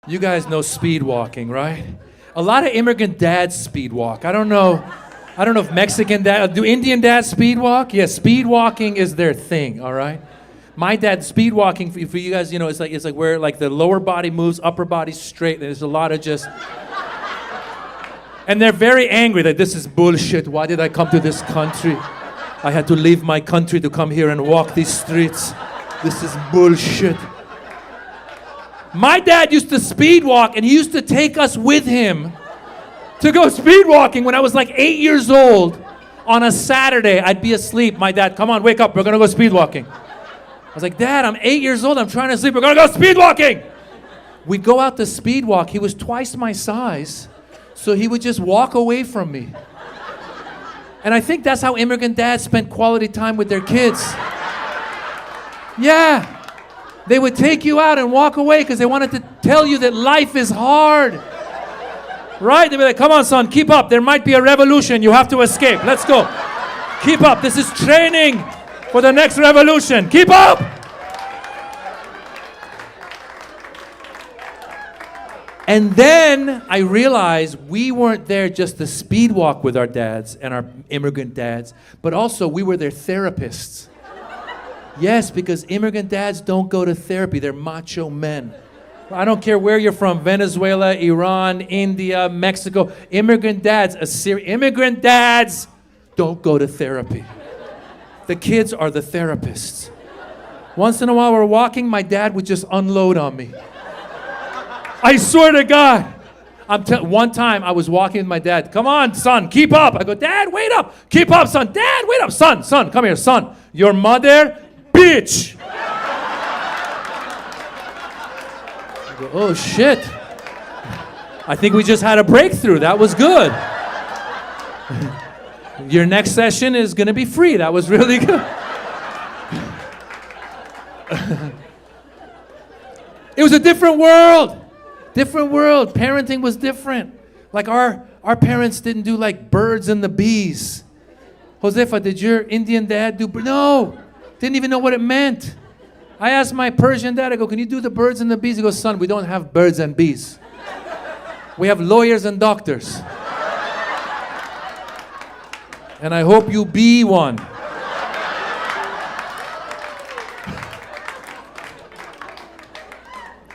You guys know speed walking, right? A lot of immigrant dads speed walk. I don't know if Mexican dad, do Indian dads speed walk? Yeah, speed walking is their thing, all right? My dad, speed walking, for you guys, you know, it's like where like the lower body moves, upper body straight. There's a lot of just... And they're very angry that this is bullshit. Why did I come to this country? I had to leave my country to come here and walk these streets. This is bullshit. My dad used to speed walk, and he used to take us with him to go speed walking when I was like 8 years old. On a Saturday, I'd be asleep. My dad, come on, wake up, we're gonna go speed walking. I was like, Dad, I'm 8 years old, I'm trying to sleep, we're gonna go speed walking. We'd go out to speed walk. He was twice my size, so he would just walk away from me. And I think that's how immigrant dads spent quality time with their kids. Yeah. They would take you out and walk away because they wanted to tell you that life is hard. Right? They'd be like, come on, son, keep up. There might be a revolution. You have to escape. Let's go. Keep up. This is training for the next revolution. Keep up. And then I realized we weren't there just to speed walk with our dads and our immigrant dads, but also we were their therapists. Yes, because immigrant dads don't go to therapy. They're macho men. I don't care where you're from, Venezuela, Iran, India, Mexico. Immigrant dads don't go to therapy. The kids are the therapists. Once in a while we're walking, my dad would just unload on me. I swear to God. One time I was walking with my dad. Come on, son, keep up. I go, Dad, wait up. Keep up, son. Dad, wait up. Son, come here, son. Your mother... bitch! I go, oh shit. I think we just had a breakthrough. That was good. Your next session is gonna be free. That was really good. It was a different world. Different world. Parenting was different. Like our parents didn't do like birds and the bees. Josefa, did your Indian dad do? No. Didn't even know what it meant. I asked my Persian dad, I go, can you do the birds and the bees? He goes, son, we don't have birds and bees. We have lawyers and doctors. And I hope you be one.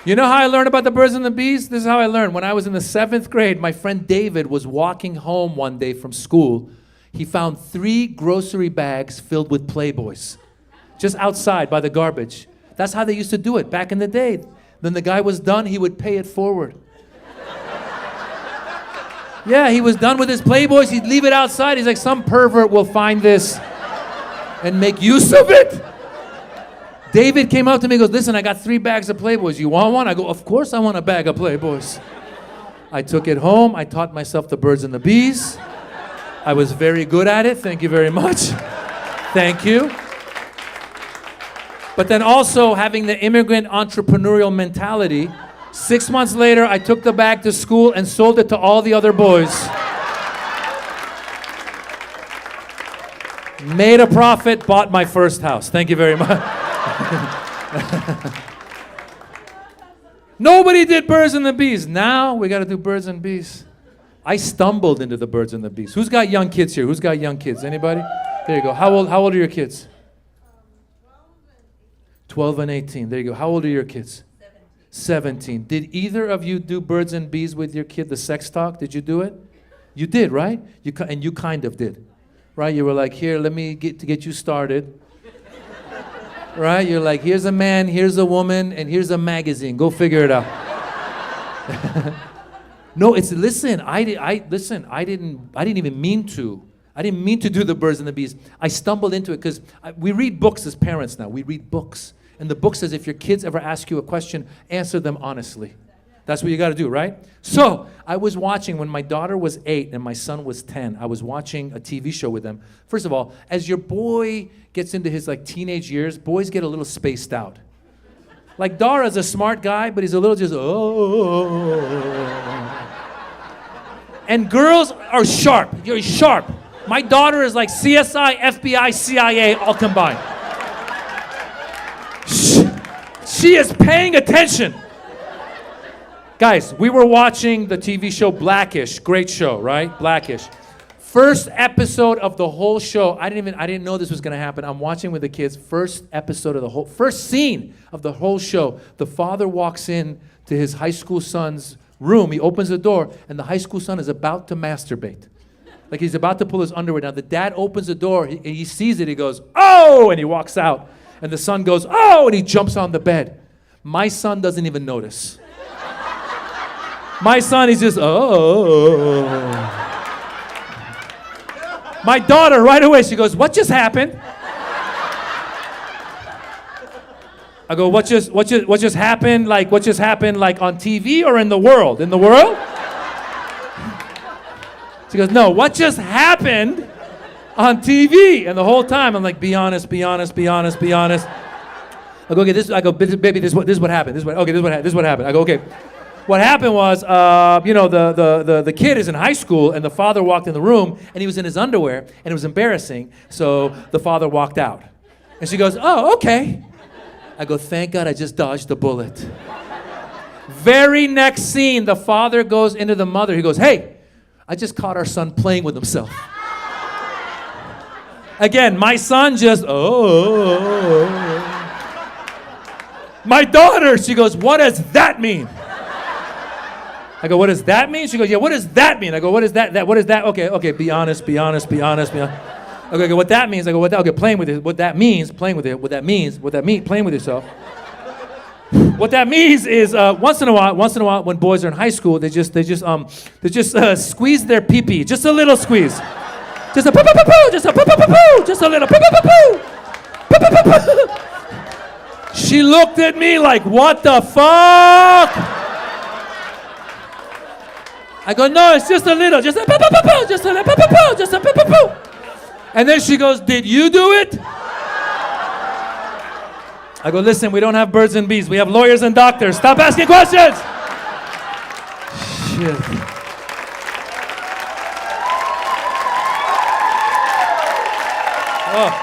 You know how I learned about the birds and the bees? This is how I learned. When I was in the 7th grade, my friend David was walking home one day from school. He found 3 grocery bags filled with Playboys. Just outside by the garbage. That's how they used to do it back in the day. Then the guy was done, he would pay it forward. Yeah, he was done with his Playboys, he'd leave it outside. He's like, some pervert will find this and make use of it. David came up to me and goes, listen, I got 3 bags of Playboys. You want one? I go, of course I want a bag of Playboys. I took it home, I taught myself the birds and the bees. I was very good at it, thank you very much. Thank you. But then also having the immigrant entrepreneurial mentality, 6 months later, I took the bag to school and sold it to all the other boys. Made a profit, bought my first house. Thank you very much. Nobody did birds and the bees. Now we got to do birds and bees. I stumbled into the birds and the bees. Who's got young kids here? Who's got young kids? Anybody? There you go. How old are your kids? 12 and 18. There you go. How old are your kids? 17. Did either of you do birds and bees with your kid, the sex talk? Did you do it? You did, right? And you kind of did, right? You were like, here, let me get you started. Right? You're like, here's a man, here's a woman, and here's a magazine. Go figure it out. No, listen, I didn't even mean to. I didn't mean to do the birds and the bees. I stumbled into it because we read books as parents now. We read books. And the book says if your kids ever ask you a question, answer them honestly. That's what you got to do, right? So I was watching when my daughter was 8 and my son was 10. I was watching a TV show with them. First of all, as your boy gets into his like teenage years, boys get a little spaced out. Like Dara's a smart guy, but he's a little just, oh. And girls are sharp. You're sharp. My daughter is like CSI, FBI, CIA, all combined. She is paying attention. Guys, we were watching the TV show Blackish. Great show, right? Blackish. First episode of the whole show. I didn't know this was going to happen. I'm watching with the kids. First scene of the whole show. The father walks in to his high school son's room. He opens the door, and the high school son is about to masturbate. Like he's about to pull his underwear down. The dad opens the door. He sees it. He goes, "Oh!" And he walks out. And the son goes, "Oh!" And he jumps on the bed. My son doesn't even notice. My son, he's just, "Oh." My daughter, right away, she goes, "What just happened?" I go, what just happened? Like, what just happened, like, on TV or in the world? In the world? She goes, "No, what just happened on TV?" And the whole time, I'm like, be honest, be honest, be honest, be honest. I go, "Okay, baby, this is what happened. This is what happened." I go, "Okay." What happened was, the kid is in high school, and the father walked in the room, and he was in his underwear, and it was embarrassing, so the father walked out. And she goes, "Oh, okay." I go, "Thank God I just dodged the bullet." Very next scene, the father goes into the mother. He goes, "Hey, I just caught our son playing with himself." Again, my son just, "Oh." My daughter, she goes, "What does that mean?" I go, "What does that mean?" She goes, "Yeah, what does that mean?" I go, "What is that? What is that?" Okay, be honest, be honest, be honest, be honest. Okay, what that means? I go, okay, playing with it. What that means, playing with it. What that means, playing with yourself. What that means is once in a while, when boys are in high school, they just squeeze their pee-pee, just a little squeeze, just a poo-poo-poo-poo, just a poo-poo-poo-poo, just a little poo-poo-poo-poo, poo-poo-poo-poo. She looked at me like, "What the fuck?" I go, "No, it's just a little, just a poo-poo-poo-poo, just a little poo-poo-poo, just a poo-poo-poo." And then she goes, "Did you do it?" I go, "Listen, we don't have birds and bees. We have lawyers and doctors. Stop asking questions." Shit. Oh.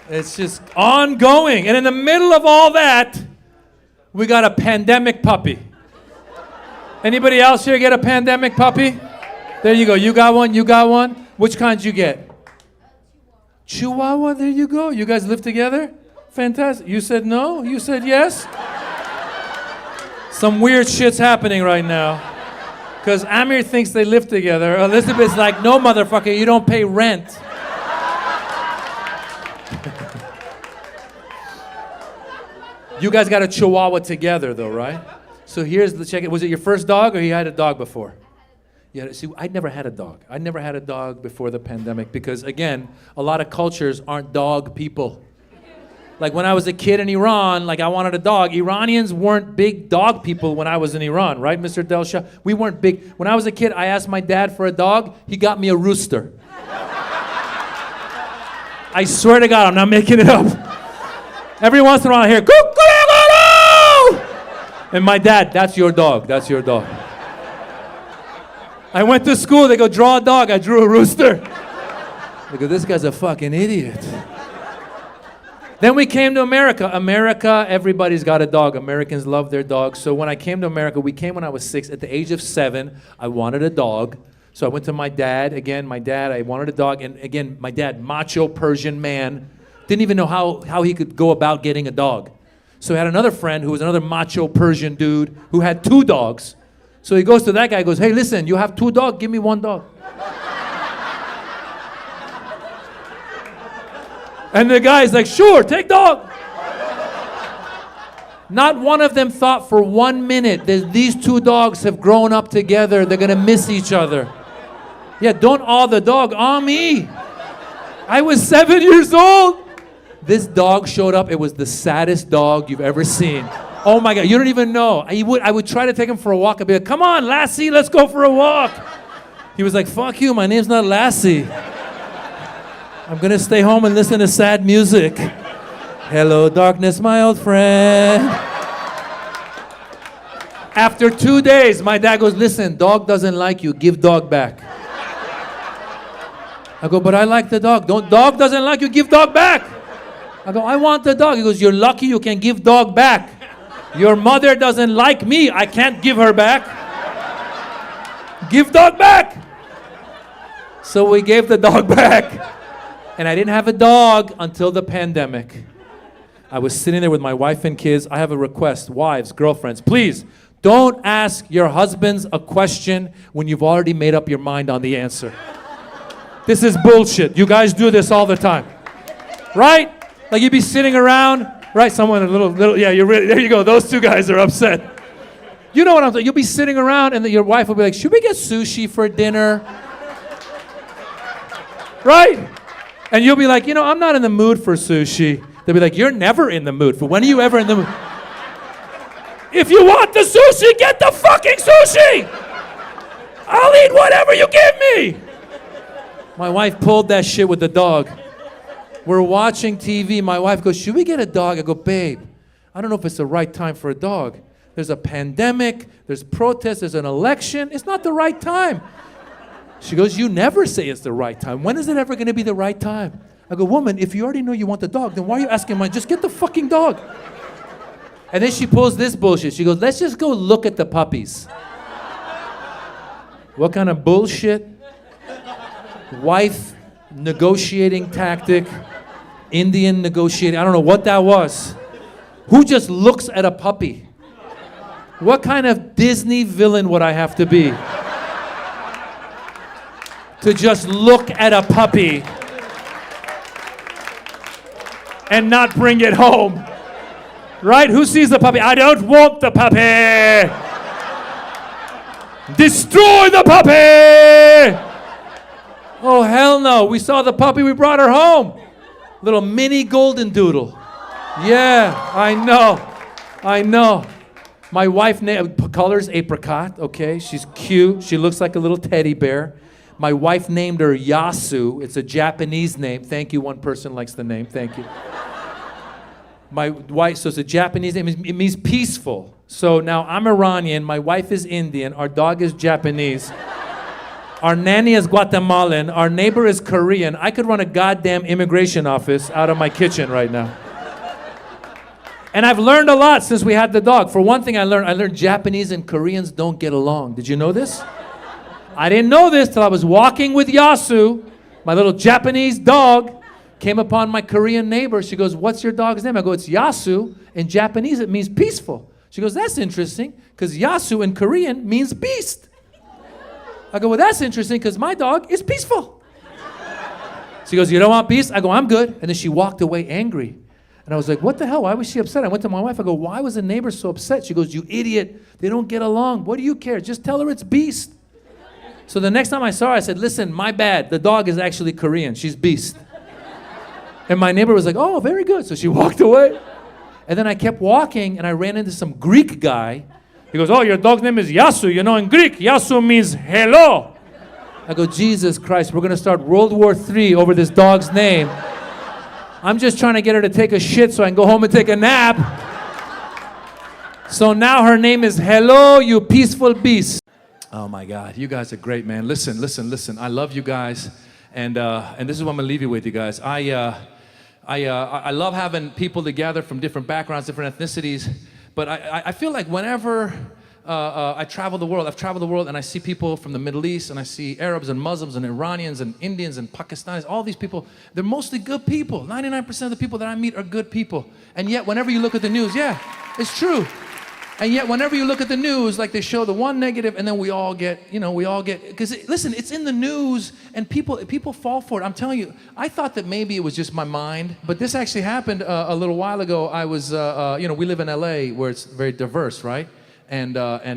It's just ongoing. And in the middle of all that, we got a pandemic puppy. Anybody else here get a pandemic puppy? There you go. You got one? You got one? Which kind did you get? Chihuahua? There you go. You guys live together? Fantastic. You said no? You said yes? Some weird shit's happening right now. Because Amir thinks they live together. Elizabeth's like, "No, motherfucker, you don't pay rent." You guys got a Chihuahua together, though, right? So here's the check. Was it your first dog, or you had a dog before? Yeah. See, I'd never had a dog. I never had a dog before the pandemic because, again, a lot of cultures aren't dog people. Like when I was a kid in Iran, like I wanted a dog. Iranians weren't big dog people when I was in Iran, right, Mr. Delsha? We weren't big. When I was a kid, I asked my dad for a dog. He got me a rooster. I swear to God, I'm not making it up. Every once in a while I hear, "Cuckoo!" And my dad, "That's your dog, that's your dog." I went to school, they go, "Draw a dog." I drew a rooster. They go, "This guy's a fucking idiot." Then we came to America. America, everybody's got a dog. Americans love their dogs. So when I came to America, we came when I was 6. At the age of 7, I wanted a dog. So I went to my dad. Again, I wanted a dog. And again, my dad, macho Persian man, didn't even know how he could go about getting a dog. So he had another friend who was another macho Persian dude who had 2 dogs. So he goes to that guy, goes, "Hey, listen, you have 2 dogs, give me 1 dog." And the guy's like, "Sure, take dog." Not one of them thought for 1 minute that these 2 dogs have grown up together, they're gonna miss each other. Yeah, don't awe the dog, awe me. I was 7 years old. This dog showed up. It was the saddest dog you've ever seen. Oh my God, you don't even know. I would try to take him for a walk. I'd be like, "Come on, Lassie, let's go for a walk." He was like, "Fuck you, my name's not Lassie. I'm gonna stay home and listen to sad music. Hello, darkness, my old friend." After 2 days, my dad goes, "Listen, dog doesn't like you, give dog back." I go, "But I like the dog." "Dog doesn't like you, give dog back." I go, I want the dog. He goes, you're lucky you can give dog back. Your mother doesn't like me. I can't give her back. Give dog back. So we gave the dog back. And I didn't have a dog until the pandemic. I was sitting there with my wife and kids. I have a request. Wives, girlfriends, please don't ask your husbands a question when you've already made up your mind on the answer. This is bullshit. You guys do this all the time. Right? Like you'd be sitting around, right? Someone a little, yeah, you're really, there you go. Those two guys are upset. You know what I'm saying? You'll be sitting around and your wife will be like, should we get sushi for dinner? Right? And you'll be like, you know, I'm not in the mood for sushi. They'll be like, you're never in the mood for, when are you ever in the mood? If you want the sushi, get the fucking sushi! I'll eat whatever you give me! My wife pulled that shit with the dog. We're watching TV. My wife goes, should we get a dog? I go, babe, I don't know if it's the right time for a dog. There's a pandemic, there's protests, there's an election. It's not the right time. She goes, you never say it's the right time. When is it ever going to be the right time? I go, woman, if you already know you want the dog, then why are you asking mine? Just get the fucking dog. And then she pulls this bullshit. She goes, let's just go look at the puppies. What kind of bullshit? Wife negotiating tactic. Indian negotiating. I don't know what that was. Who just looks at a puppy? What kind of Disney villain would I have to be to just look at a puppy and not bring it home? Right? Who sees the puppy? I don't want the puppy. Destroy the puppy. Oh, hell no. We saw the puppy, we brought her home. Little mini golden doodle. Yeah, I know. My wife colors apricot, okay? She's cute. She looks like a little teddy bear. My wife named her Yasu. It's a Japanese name. Thank you. One person likes the name. Thank you. My wife, so it's a Japanese name. It means peaceful. So now I'm Iranian. My wife is Indian. Our dog is Japanese. Our nanny is Guatemalan. Our neighbor is Korean. I could run a goddamn immigration office out of my kitchen right now. And I've learned a lot since we had the dog. For one thing, I learned Japanese and Koreans don't get along. Did you know this? I didn't know this till I was walking with Yasu, my little Japanese dog, came upon my Korean neighbor. She goes, what's your dog's name? I go, it's Yasu. In Japanese, it means peaceful. She goes, that's interesting, because Yasu in Korean means beast. I go, well, that's interesting, because my dog is peaceful. She goes, you don't want beast? I go, I'm good. And then she walked away angry. And I was like, what the hell? Why was she upset? I went to my wife. I go, why was the neighbor so upset? She goes, you idiot. They don't get along. What do you care? Just tell her it's beast. So the next time I saw her, I said, listen, my bad. The dog is actually Korean. She's beast. And my neighbor was like, oh, very good. So she walked away. And then I kept walking, and I ran into some Greek guy. He goes, oh, your dog's name is Yasu. You know, in Greek, Yasu means hello. I go, Jesus Christ, we're going to start World War III over this dog's name. I'm just trying to get her to take a shit so I can go home and take a nap. So now her name is Hello, you peaceful beast. Oh my God, you guys are great, man. Listen. I love you guys. And this is what I'm going to leave you with, you guys. I love having people together from different backgrounds, different ethnicities. But I feel like whenever I've traveled the world and I see people from the Middle East, and I see Arabs and Muslims and Iranians and Indians and Pakistanis, all these people, they're mostly good people. 99% of the people that I meet are good people. And yet whenever you look at the news, yeah, it's true. And yet whenever you look at the news, like they show the one negative, and then we all get, because listen, it's in the news, and people fall for it. I'm telling you, I thought that maybe it was just my mind, but this actually happened a little while ago. I was, we live in LA where it's very diverse, right? And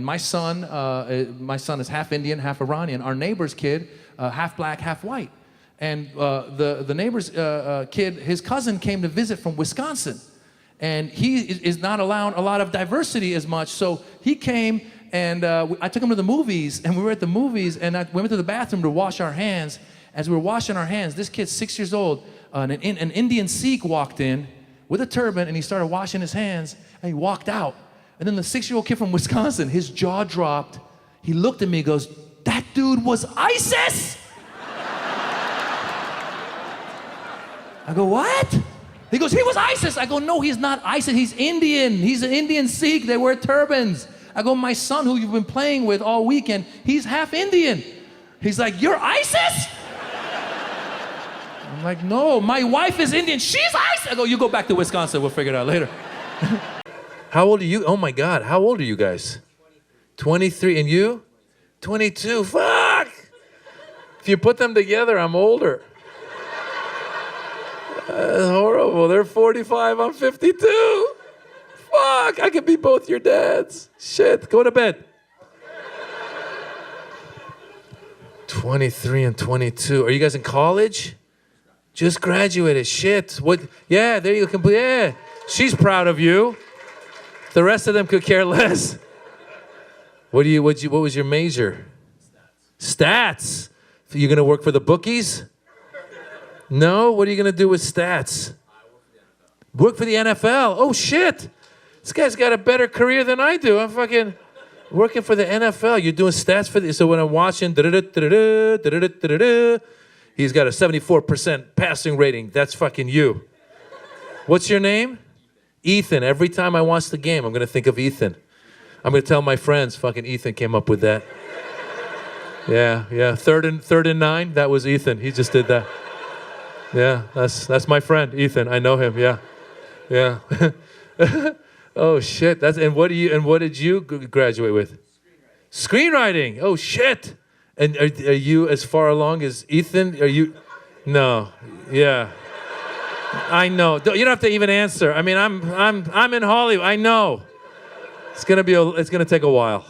my son is half Indian, half Iranian. Our neighbor's kid, half black, half white. And the neighbor's kid, his cousin came to visit from Wisconsin. And he is not allowed a lot of diversity as much. So he came, and I took him to the movies, and we were at the movies, and we went to the bathroom to wash our hands. As we were washing our hands, this kid's 6 years old, an Indian Sikh walked in with a turban, and he started washing his hands, and he walked out. And then the 6-year-old kid from Wisconsin, his jaw dropped. He looked at me and goes, that dude was ISIS? I go, what? He goes, he was ISIS. I go, no, he's not ISIS. He's Indian. He's an Indian Sikh. They wear turbans. I go, my son who you've been playing with all weekend, he's half Indian. He's like, you're ISIS? I'm like, no, my wife is Indian. She's ISIS. I go, you go back to Wisconsin. We'll figure it out later. How old are you? Oh my God, how old are you guys? 23. And you? 22. Fuck! If you put them together, I'm older. That's horrible. They're 45, I'm 52. Fuck, I could be both your dads. Shit, go to bed. 23 and 22. Are you guys in college? Just graduated. Shit. What? Yeah, there you go. Yeah. She's proud of you. The rest of them could care less. What was your major? Stats. You gonna work for the bookies? No? What are you gonna do with stats? Work for the NFL. Oh shit. This guy's got a better career than I do. I'm fucking working for the NFL. You're doing stats for the, so when I'm watching, he's got a 74% passing rating. That's fucking you. What's your name? Ethan. Every time I watch the game, I'm gonna think of Ethan. I'm gonna tell my friends, fucking Ethan came up with that. Yeah. Third and 9, that was Ethan. He just did that. Yeah, that's my friend, Ethan. I know him, yeah. Oh shit. And what did you graduate with? Screenwriting. Oh shit. And are you as far along as Ethan? Are you? No. Yeah. I know. You don't have to even answer. I mean, I'm in Hollywood. I know. It's gonna take a while.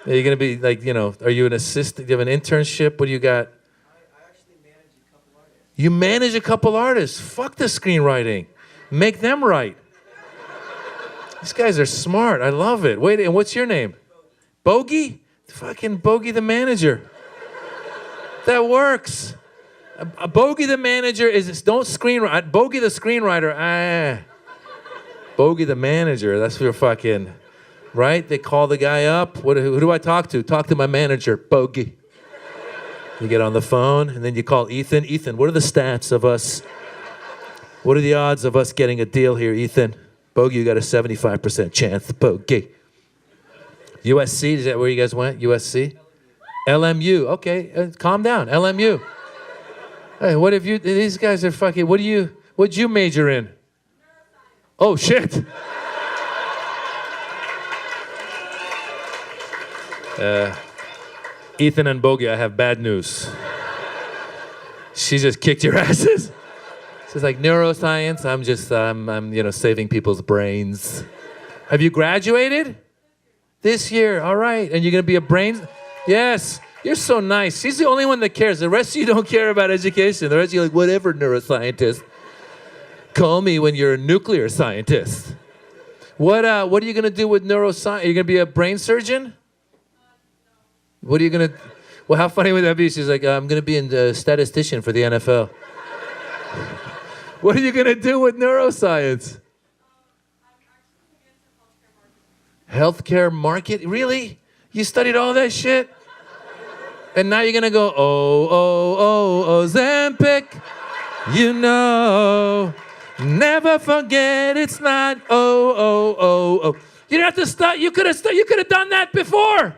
Are you gonna be like, are you an assistant? Do you have an internship? What do you got? I actually manage a couple artists. You manage a couple artists. Fuck the screenwriting. Make them write. These guys are smart. I love it. Wait, and what's your name? Bogey? Fucking Bogey the manager. That works. A Bogey the manager don't screenwrite. Bogey the screenwriter. Bogey the manager. That's your fucking, right? They call the guy up. Who do I talk to? Talk to my manager, Bogey. You get on the phone, and then you call Ethan. Ethan, what are the stats of us? What are the odds of us getting a deal here, Ethan? Bogey, you got a 75% chance. Bogey. USC, is that where you guys went? USC? LMU. Okay, calm down. LMU. Hey, what have you? These guys are fucking. What'd you major in? Oh shit. Ethan and Bogey, I have bad news. She just kicked your asses. She's like, neuroscience. I'm saving people's brains. Have you graduated? This year, all right. And you're gonna be a brains? Yes. You're so nice. She's the only one that cares. The rest of you don't care about education. The rest of you are like, whatever, neuroscientist. Call me when you're a nuclear scientist. What are you gonna do with neuroscience? Are you gonna be a brain surgeon? What are you gonna? Well, how funny would that be? She's like, I'm gonna be a statistician for the NFL. What are you gonna do with neuroscience? Healthcare market? Really? You studied all that shit? And now you're gonna go, Ozempic, never forget it's not, You didn't have to start, you could have done that before.